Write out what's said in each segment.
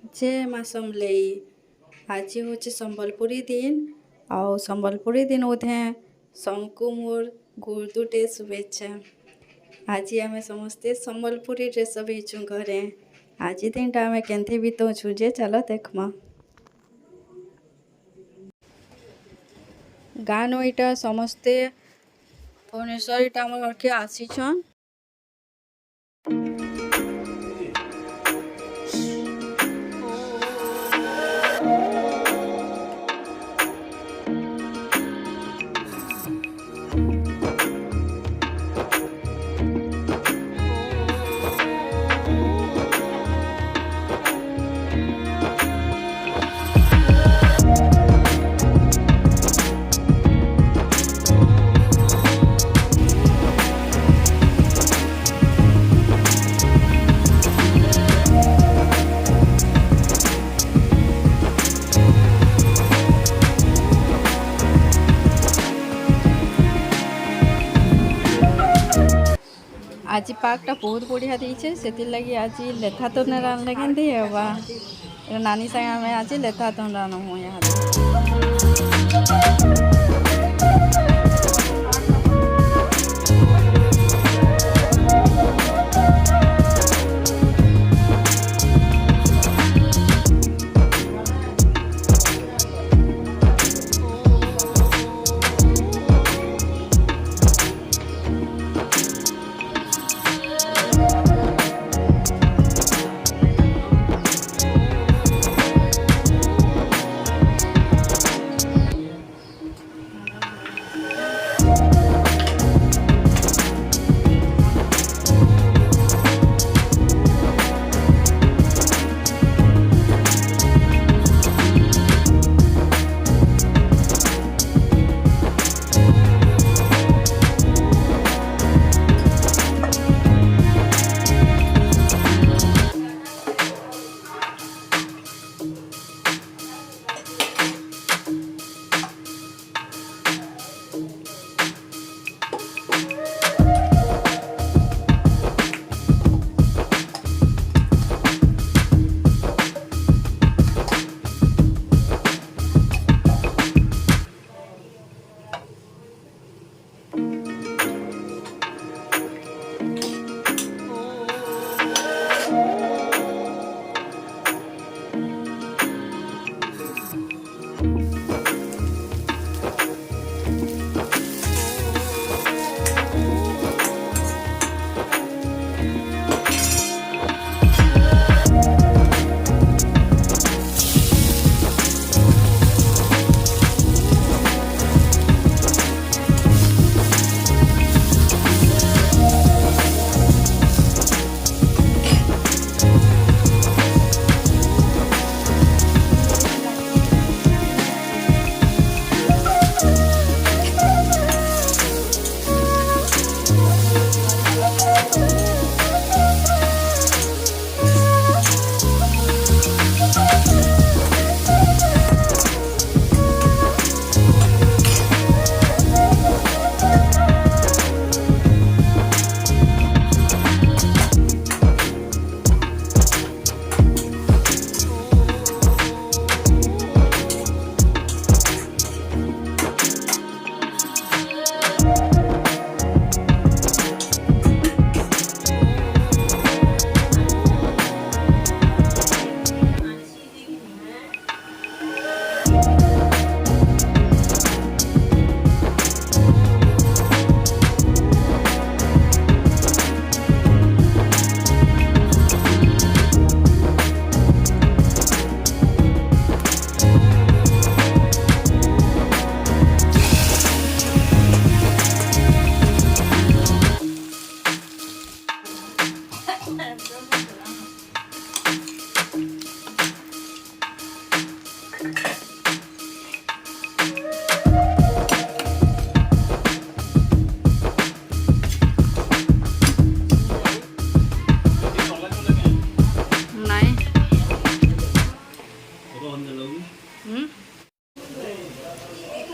जय माँ समलेई। आज हूँ संबलपुरी दिन आउ संबलपुरी दिन उधे सबको मोर गुरुदुटे शुभेच्छा। आज आम समस्ते संबलपुरी ड्रेस बीचु घरे। आज दिन टा आम केन्थे बीतौछु जे चलो देखमा। गान इटा समस्ते भुवनेश्वर इटा आम घर के आसीछन। आज पार्कटा बहुत बढ़िया देचे से लगी आज लेथा तो रान लगे नानी संगे आम आज लेथा तो रान हूँ यहाँ।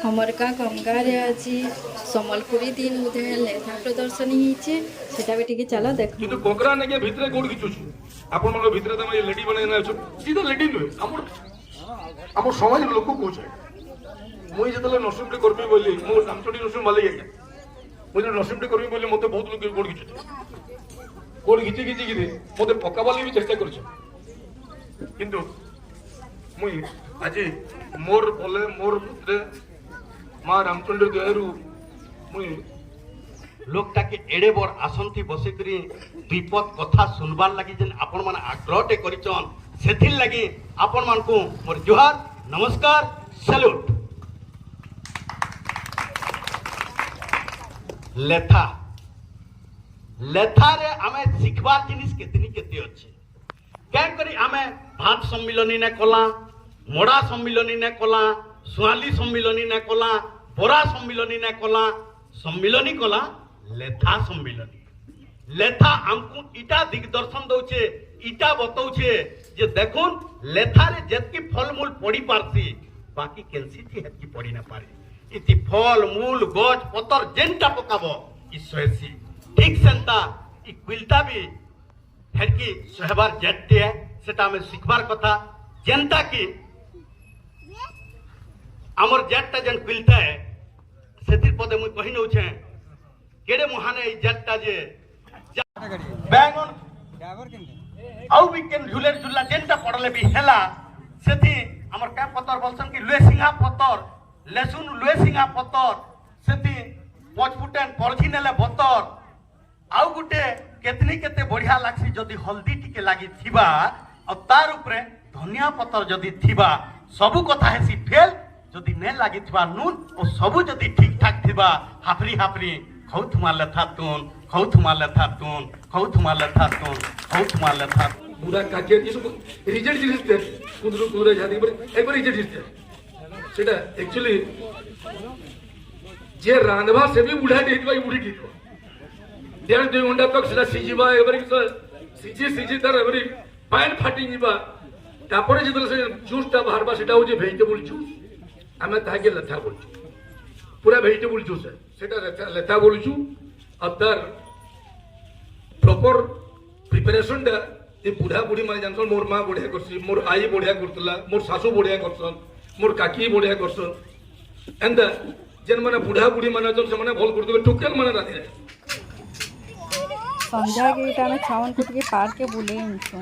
हमर का कमगारे आज संबलपुरी दिन उधे लेथा प्रदर्शनी होइछे सेटा भी टिके चलो देख किंतु कोकरा ने के भितरे कोड खिचुछु आपण मन भितर तुम ये लेडी बने ना सीधा लेडी नुहे आम समाज लोक कहे मुई जो नरसिंह कर्मी बोली मो रामचंडी नरसिंह मालिक आज्ञा मुझे नरसिंह कर्मी बोली मत बहुत लोग गोड़ घिचुचे गोड़ घिची घिची मत पकाबाली भी चेष्टा कर मुई आज मोर बोले मोर पुत्रे माँ रामचंडी दयारू मुई लोकटा के एड़े बड़ आसंती बसिकरी विपद कथा सुनबार लगी जेन आपण मन आग्रहटे करिचन सेथिर लगी आपण मान को मोर जोहार नमस्कार सैल्यूट। लेथा लेथा रे आमे सिखबार जिनिस केतनी केते अछि क्या करी आमे भात सम्मिलनी ने कला मोड़ा सम्मिलनी ने कला सुआली सम्मिलनी ने कला बोरा सम्मिलनी ने कला सम्मिलनी कला लेथा सम्मिलनी लेथा हमको इटा दिग्दर्शन दौचे इटा बतौचे जे देखुन लेथा रे जेतकी फल मूल पड़ी पारसी बाकी केनसी थी हेतकी पड़ी ना पारे इति फल मूल गज पतर जेनटा पकाबो इ सोएसी ठीक सेंता इ क्विल्टा भी हेतकी सहबार जेटते है सेटा में सिखबार कथा जेनता की हमर जेटटा जेन क्विल्टा है सेतिर पदे मुई कहि नौ छे केडे महाने इ जेटटा जे बैंगन ड्राइवर केन आउ भी केन झुले झुला जेनटा पड़ले भी हेला सेथि हमर का पतर बोलसन कि लुए सिंगा पतर लेसुन लुए सिंगा पतर सेथि 5 फुटेन परथि नेले बतर आउ गुटे केतनी केते बढ़िया लागसी जदी हल्दी टिके लागी थिबा और तार ऊपरे धनिया पतर जदी थिबा सबु कथा हेसी फेल जदी ने लागी थिबा नून और सबु जदी ठीक ठाक थिबा हाफरी हाफरी खौथुमा लेथा तुन खौथुमा लेथा तुन खौथुमा लेथा तुन खौथुमा लेथा पूरा काके ये सब रिजेक्ट जिनिस थे कुदरु कुदरे जाती पर एक बार रिजेक्ट जिनिस थे सेटा एक्चुअली जे रांधवा से भी बुढ़ा देइतबा बुढ़ी ठीक हो 1.5 घंटा तक सेटा सिजिबा एबरी सिजी सिजी तर एबरी पाइन फाटी जिबा तापर जे से जूस ता बाहरबा सेटा हो जे वेजिटेबल जूस हमें ताके लेथा बोलछु पूरा वेजिटेबल जूस है सेटा लेथा बोलछु और तार प्रॉपर प्रिपरेशन दा ये बुढ़ा बुढ़ी माने जानसन मोर मां बढ़िया करसी मोर आई बढ़िया करतला मोर सासू बढ़िया करसन मोर काकी बढ़िया करसन एंड जेन माने बुढ़ा बुढ़ी माने जन से माने भल करदे टोकेल माने राधे संध्या के टाइम छावन कुछ के पार के बुले इनसो